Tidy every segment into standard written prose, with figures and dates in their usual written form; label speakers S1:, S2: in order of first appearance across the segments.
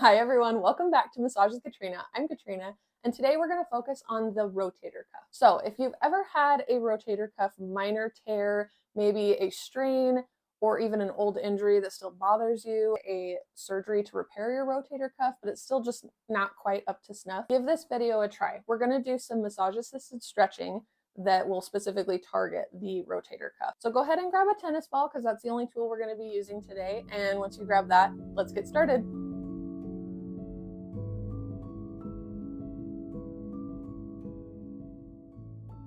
S1: Hi everyone, welcome back to Massage with Katrina. I'm Katrina, and today we're going to focus on the rotator cuff. So if you've ever had a rotator cuff minor tear, maybe a strain, or even an old injury that still bothers you, a surgery to repair your rotator cuff, but it's still just not quite up to snuff, give this video a try. We're going to do some massage-assisted stretching that will specifically target the rotator cuff. So go ahead and grab a tennis ball because that's the only tool we're going to be using today. And once you grab that, let's get started.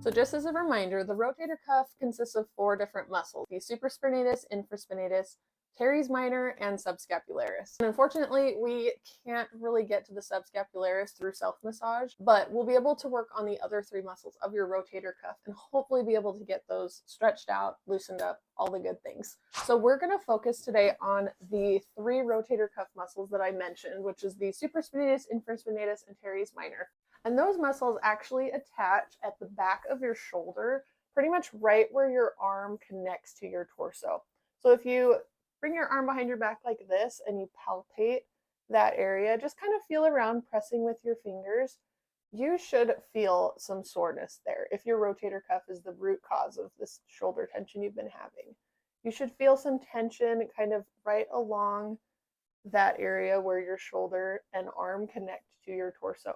S1: So just as a reminder, the rotator cuff consists of 4 different muscles: the supraspinatus, infraspinatus, teres minor, and subscapularis. And unfortunately, we can't really get to the subscapularis through self-massage, but we'll be able to work on the other 3 muscles of your rotator cuff and hopefully be able to get those stretched out, loosened up, all the good things. So we're going to focus today on the 3 rotator cuff muscles that I mentioned, which is the supraspinatus, infraspinatus, and teres minor. And those muscles actually attach at the back of your shoulder, pretty much right where your arm connects to your torso. So if you bring your arm behind your back like this and you palpate that area, just kind of feel around pressing with your fingers, you should feel some soreness there if your rotator cuff is the root cause of this shoulder tension you've been having. You should feel some tension kind of right along that area where your shoulder and arm connect to your torso.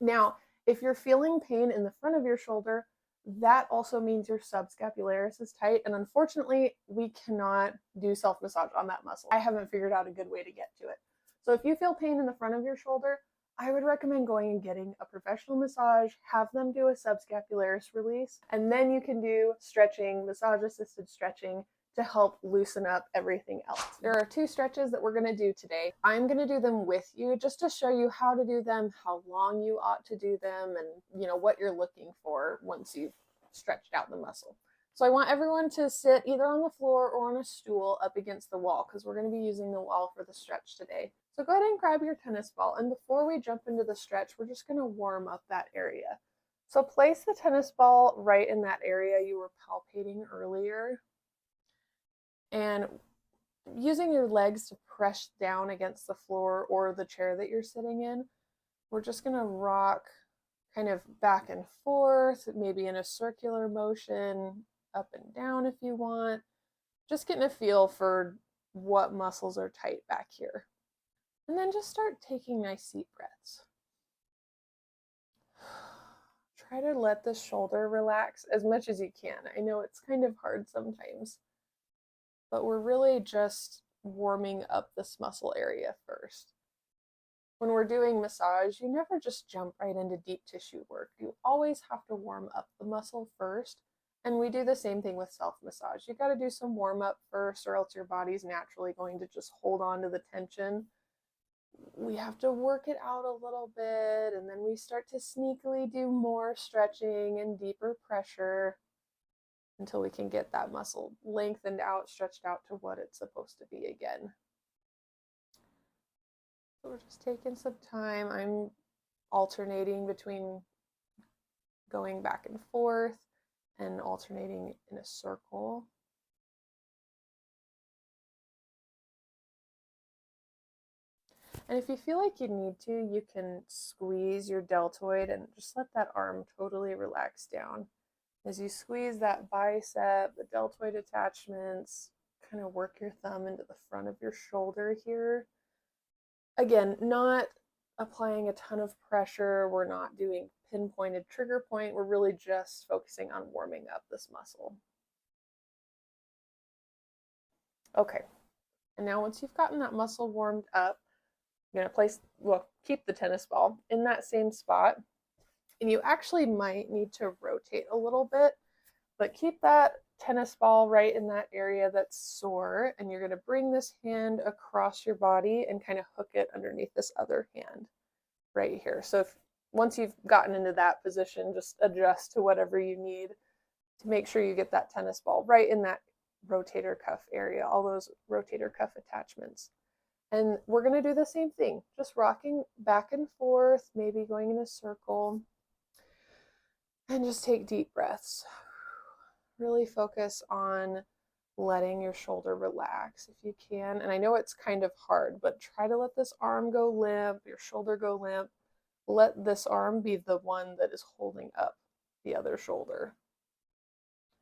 S1: Now, if you're feeling pain in the front of your shoulder, that also means your subscapularis is tight, and unfortunately, we cannot do self-massage on that muscle. I haven't figured out a good way to get to it. So if you feel pain in the front of your shoulder, I would recommend going and getting a professional massage, have them do a subscapularis release, and then you can do stretching, massage-assisted stretching, to help loosen up everything else. There are 2 stretches that we're going to do today. I'm going to do them with you just to show you how to do them, how long you ought to do them, and what you're looking for once you've stretched out the muscle. So I want everyone to sit either on the floor or on a stool up against the wall because we're going to be using the wall for the stretch today. So go ahead and grab your tennis ball, and before we jump into the stretch, we're just going to warm up that area. So place the tennis ball right in that area you were palpating earlier, and using your legs to press down against the floor or the chair that you're sitting in, we're just going to rock kind of back and forth, maybe in a circular motion, up and down if you want, just getting a feel for what muscles are tight back here. And then just start taking nice deep breaths. Try to let the shoulder relax as much as you can. I know it's kind of hard sometimes, but we're really just warming up this muscle area first. When we're doing massage, you never just jump right into deep tissue work. You always have to warm up the muscle first, and we do the same thing with self-massage. You got to do some warm up first, or else your body's naturally going to just hold on to the tension. We have to work it out a little bit, and then we start to sneakily do more stretching and deeper pressure until we can get that muscle lengthened out, stretched out to what it's supposed to be again. So we're just taking some time. I'm alternating between going back and forth and alternating in a circle. And if you feel like you need to, you can squeeze your deltoid and just let that arm totally relax down. As you squeeze that bicep, the deltoid attachments, kind of work your thumb into the front of your shoulder here. Again, not applying a ton of pressure. We're not doing pinpointed trigger point. We're really just focusing on warming up this muscle. Okay, and now once you've gotten that muscle warmed up, you're going to keep the tennis ball in that same spot. And you actually might need to rotate a little bit, but keep that tennis ball right in that area that's sore, and you're going to bring this hand across your body and kind of hook it underneath this other hand right here. So once you've gotten into that position, just adjust to whatever you need to make sure you get that tennis ball right in that rotator cuff area, all those rotator cuff attachments. And we're going to do the same thing, just rocking back and forth, maybe going in a circle. And just take deep breaths. Really focus on letting your shoulder relax if you can. And I know it's kind of hard, but try to let this arm go limp, your shoulder go limp. Let this arm be the one that is holding up the other shoulder.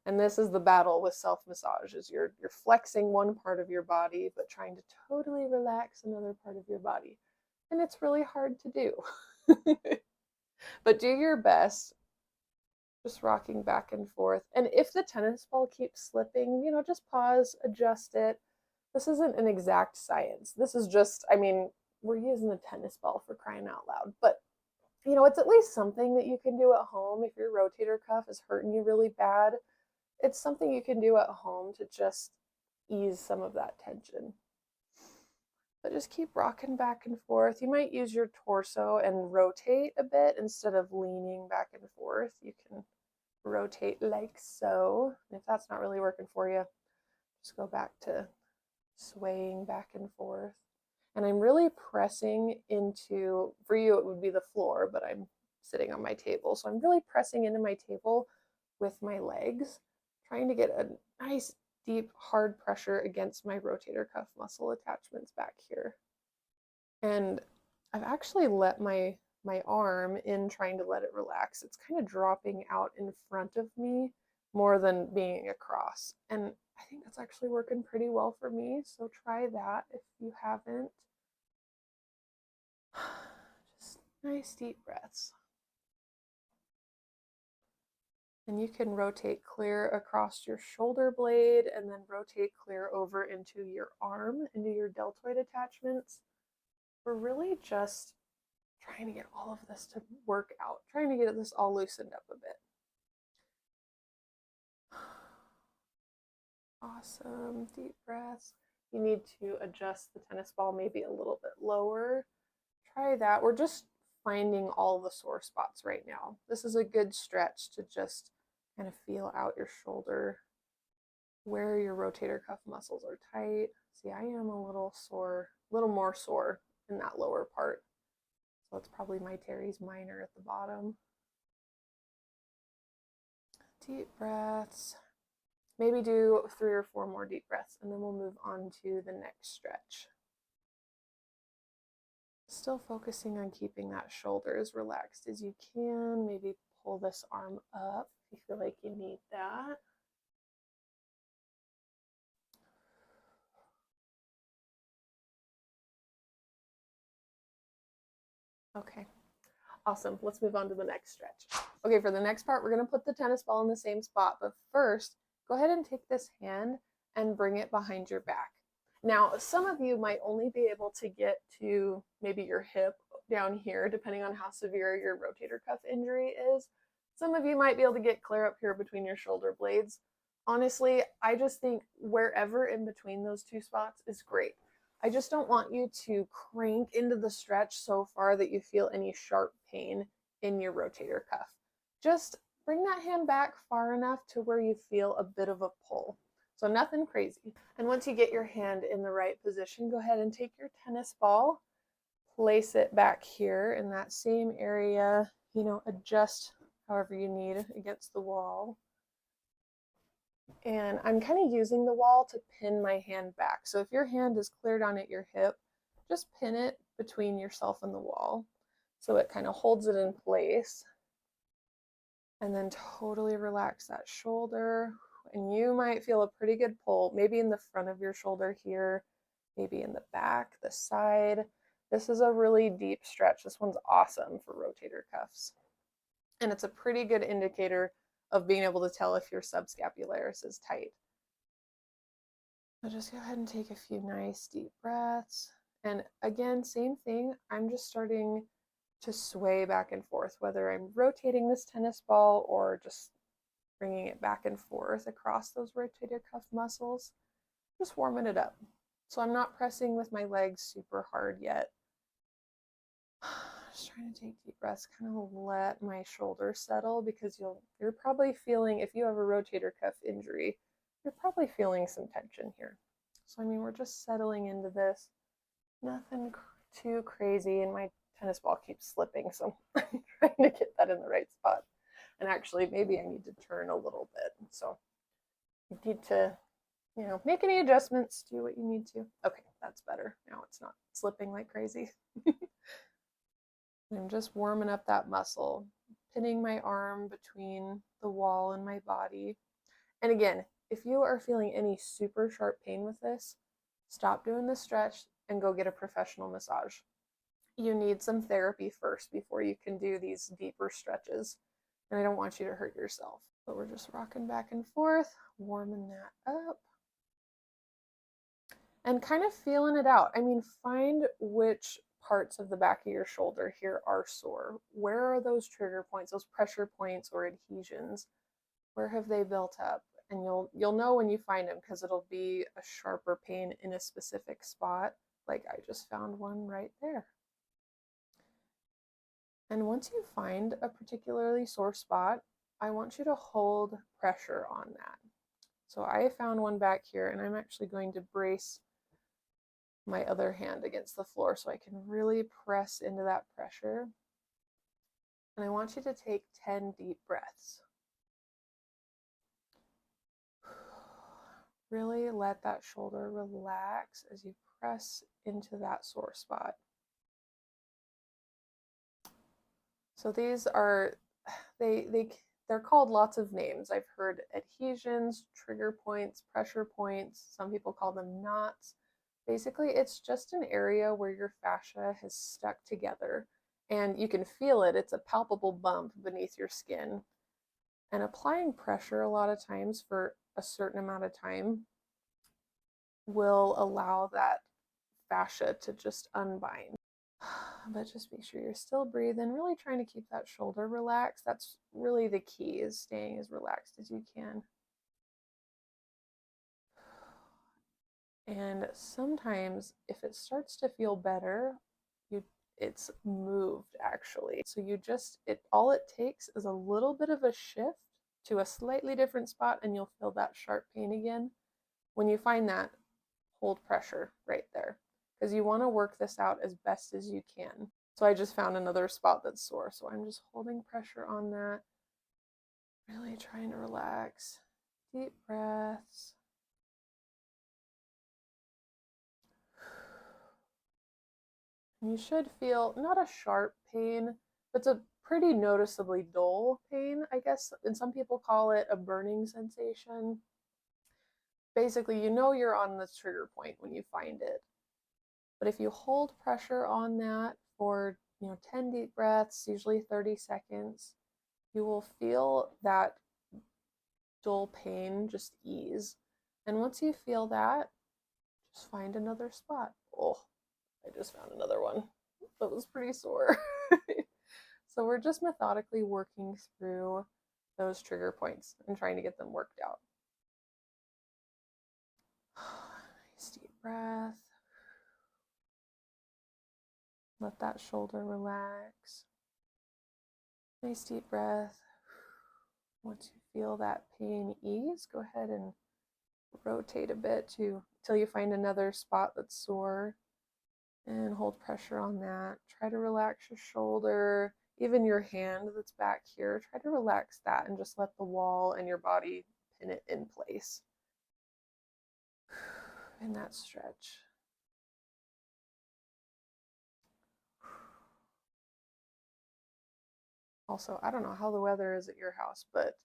S1: And this is the battle with self-massage, is you're flexing one part of your body, but trying to totally relax another part of your body. And it's really hard to do. But do your best, just rocking back and forth. And if the tennis ball keeps slipping, you know, just pause, adjust it. This isn't an exact science. This is just, I mean, we're using a tennis ball for crying out loud. But, you know, it's at least something that you can do at home if your rotator cuff is hurting you really bad. It's something you can do at home to just ease some of that tension. But just keep rocking back and forth. You might use your torso and rotate a bit instead of leaning back and forth. You can rotate like so. And if that's not really working for you, just go back to swaying back and forth. And I'm really pressing into, for you it would be the floor, but I'm sitting on my table. So I'm really pressing into my table with my legs, trying to get a nice deep hard pressure against my rotator cuff muscle attachments back here. And I've actually let my arm in, trying to let it relax. It's kind of dropping out in front of me more than being across. And I think that's actually working pretty well for me. So try that if you haven't. Just nice deep breaths. And you can rotate clear across your shoulder blade and then rotate clear over into your arm, into your deltoid attachments. We're really just trying to get all of this to work out, trying to get this all loosened up a bit. Awesome, deep breaths. You need to adjust the tennis ball maybe a little bit lower. Try that. We're just finding all the sore spots right now. This is a good stretch to just kind of feel out your shoulder, where your rotator cuff muscles are tight. See, I am a little sore, a little more sore in that lower part. So it's probably my teres minor at the bottom. Deep breaths. Maybe do 3 or 4 more deep breaths, and then we'll move on to the next stretch. Still focusing on keeping that shoulder as relaxed as you can. Maybe pull this arm up if you feel like you need that. Okay, awesome. Let's move on to the next stretch. Okay, for the next part, we're going to put the tennis ball in the same spot, but first, go ahead and take this hand and bring it behind your back. Now, some of you might only be able to get to maybe your hip down here, depending on how severe your rotator cuff injury is. Some of you might be able to get clear up here between your shoulder blades. Honestly, I just think wherever in between those two spots is great. I just don't want you to crank into the stretch so far that you feel any sharp pain in your rotator cuff. Just bring that hand back far enough to where you feel a bit of a pull. So nothing crazy. And once you get your hand in the right position, go ahead and take your tennis ball, place it back here in that same area, you know, adjust however you need against the wall. And I'm kind of using the wall to pin my hand back. So if your hand is clear down at your hip, just pin it between yourself and the wall so it kind of holds it in place. And then totally relax that shoulder. And you might feel a pretty good pull, maybe in the front of your shoulder here, maybe in the back, the side. This is a really deep stretch. This one's awesome for rotator cuffs. And it's a pretty good indicator of being able to tell if your subscapularis is tight. So just go ahead and take a few nice deep breaths. And again, same thing. I'm just starting to sway back and forth, whether I'm rotating this tennis ball or just bringing it back and forth across those rotator cuff muscles, just warming it up. So I'm not pressing with my legs super hard yet. Just trying to take deep breaths, kind of let my shoulders settle, because you're probably feeling, if you have a rotator cuff injury, you're probably feeling some tension here. So I mean, we're just settling into this. Nothing too crazy, and my tennis ball keeps slipping, so I'm trying to get that in the right spot. And actually, maybe I need to turn a little bit. So you need to You know, make any adjustments, do what you need to. Okay, that's better. Now it's not slipping like crazy. I'm just warming up that muscle, pinning my arm between the wall and my body. And again, if you are feeling any super sharp pain with this, stop doing the stretch and go get a professional massage. You need some therapy first before you can do these deeper stretches. And I don't want you to hurt yourself. But we're just rocking back and forth, warming that up. And kind of feeling it out. I mean, find which parts of the back of your shoulder here are sore. Where are those trigger points, those pressure points or adhesions? Where have they built up? And you'll know when you find them, because it'll be a sharper pain in a specific spot. Like I just found one right there. And once you find a particularly sore spot, I want you to hold pressure on that. So I found one back here, and I'm actually going to brace my other hand against the floor so I can really press into that pressure. And I want you to take 10 deep breaths. Really let that shoulder relax as you press into that sore spot. So these are, they're called lots of names. I've heard adhesions, trigger points, pressure points. Some people call them knots. Basically, it's just an area where your fascia has stuck together and you can feel it. It's a palpable bump beneath your skin. And applying pressure a lot of times for a certain amount of time will allow that fascia to just unbind. But just make sure you're still breathing, really trying to keep that shoulder relaxed. That's really the key, is staying as relaxed as you can. And sometimes if it starts to feel better, it's moved actually. So all it takes is a little bit of a shift to a slightly different spot and you'll feel that sharp pain again. When you find that, hold pressure right there, because you want to work this out as best as you can. So I just found another spot that's sore, so I'm just holding pressure on that, really trying to relax. Deep breaths. And you should feel not a sharp pain, but it's a pretty noticeably dull pain, I guess. And some people call it a burning sensation. Basically, you know you're on the trigger point when you find it. But if you hold pressure on that for 10 deep breaths, usually 30 seconds, you will feel that dull pain just ease. And once you feel that, just find another spot. Oh, I just found another one that was pretty sore. So we're just methodically working through those trigger points and trying to get them worked out. Nice deep breath. Let that shoulder relax. Nice deep breath. Once you feel that pain ease, go ahead and rotate a bit till you find another spot that's sore, and hold pressure on that. Try to relax your shoulder, even your hand that's back here. Try to relax that and just let the wall and your body pin it in place. In that stretch. Also, I don't know how the weather is at your house, but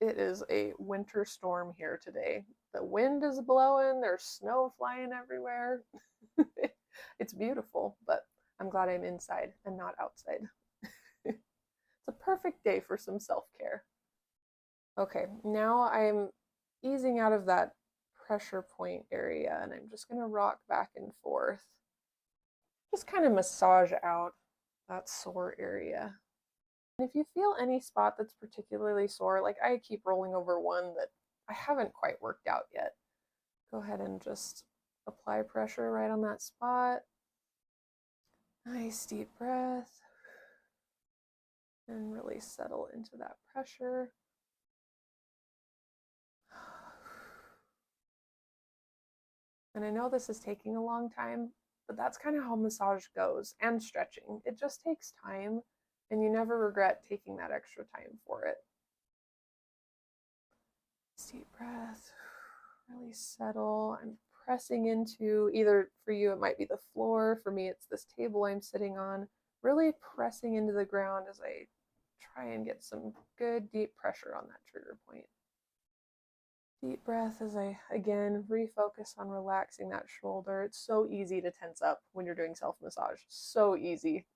S1: it is a winter storm here today. The wind is blowing, there's snow flying everywhere. It's beautiful, but I'm glad I'm inside and not outside. It's a perfect day for some self-care. Okay, now I'm easing out of that pressure point area and I'm just gonna rock back and forth. Just kind of massage out that sore area. And if you feel any spot that's particularly sore, like I keep rolling over one that I haven't quite worked out yet, go ahead and just apply pressure right on that spot. Nice deep breath. And really settle into that pressure. And I know this is taking a long time, but that's kind of how massage goes, and stretching. It just takes time, and you never regret taking that extra time for it. Deep breath. really settle. I'm pressing into, either for you it might be the floor, for me it's this table I'm sitting on, really pressing into the ground as I try and get some good deep pressure on that trigger point. Deep breath as I, again, refocus on relaxing that shoulder. It's so easy to tense up when you're doing self-massage. So easy.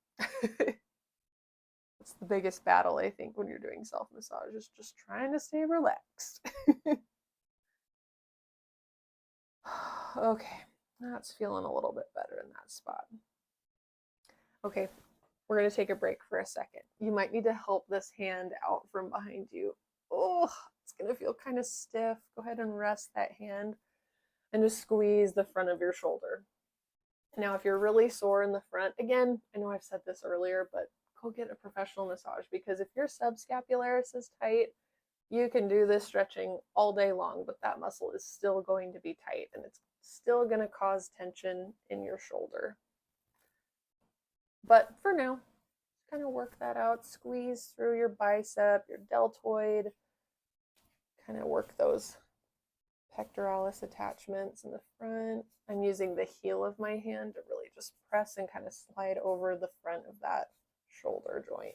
S1: It's the biggest battle, I think, when you're doing self-massage, is just trying to stay relaxed. Okay, that's feeling a little bit better in that spot. Okay, we're going to take a break for a second. You might need to help this hand out from behind you. Oh, it's going to feel kind of stiff. Go ahead and rest that hand and just squeeze the front of your shoulder. Now, if you're really sore in the front, again, I know I've said this earlier, but go get a professional massage, because if your subscapularis is tight, you can do this stretching all day long, but that muscle is still going to be tight and it's still going to cause tension in your shoulder. But for now, kind of work that out. Squeeze through your bicep, your deltoid, kind of work those pectoralis attachments in the front. I'm using the heel of my hand to really just press and kind of slide over the front of that shoulder joint.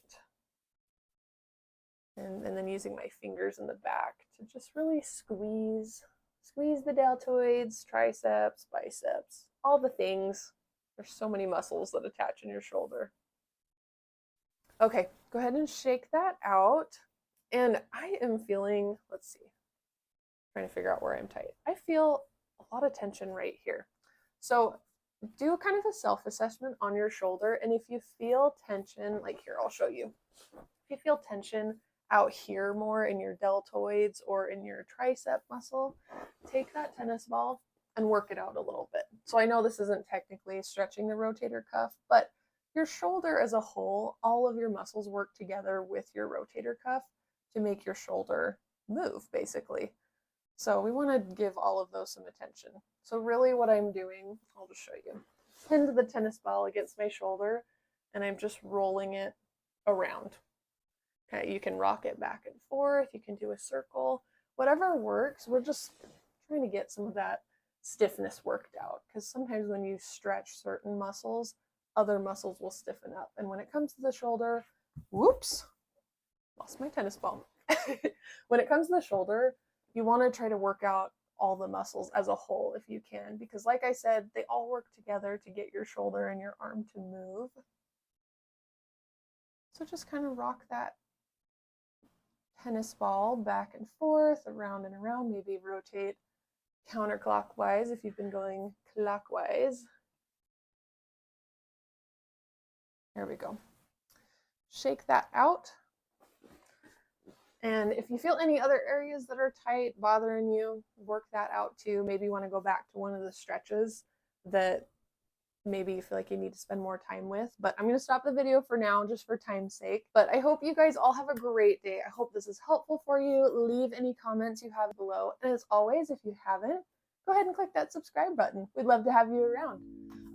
S1: And then using my fingers in the back to just really squeeze the deltoids, triceps, biceps, all the things. There's so many muscles that attach in your shoulder. Okay, go ahead and shake that out. And I am feeling, let's see, trying to figure out where I'm tight. I feel a lot of tension right here. So do kind of a self-assessment on your shoulder. And if you feel tension, like here, I'll show you. If you feel tension out here more in your deltoids or in your tricep muscle, take that tennis ball and work it out a little bit. So I know this isn't technically stretching the rotator cuff, but your shoulder as a whole, all of your muscles work together with your rotator cuff to make your shoulder move, basically. So we want to give all of those some attention. So really what I'm doing, I'll just show you. Pinned the tennis ball against my shoulder and I'm just rolling it around. Okay, you can rock it back and forth, you can do a circle, whatever works. We're just trying to get some of that stiffness worked out, because sometimes when you stretch certain muscles, other muscles will stiffen up. And when it comes to the shoulder, whoops, lost my tennis ball. When it comes to the shoulder, you want to try to work out all the muscles as a whole if you can, because like I said, they all work together to get your shoulder and your arm to move. So just kind of rock that tennis ball back and forth, around and around, maybe rotate counterclockwise if you've been going clockwise. There we go. Shake that out. And if you feel any other areas that are tight, bothering you, work that out too. Maybe you want to go back to one of the stretches that maybe you feel like you need to spend more time with. But I'm going to stop the video for now, just for time's sake. But I hope you guys all have a great day. I hope this is helpful for you. Leave any comments you have below. And as always, if you haven't, go ahead and click that subscribe button. We'd love to have you around.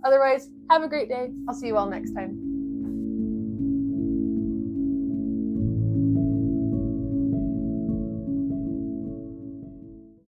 S1: Otherwise, have a great day. I'll see you all next time.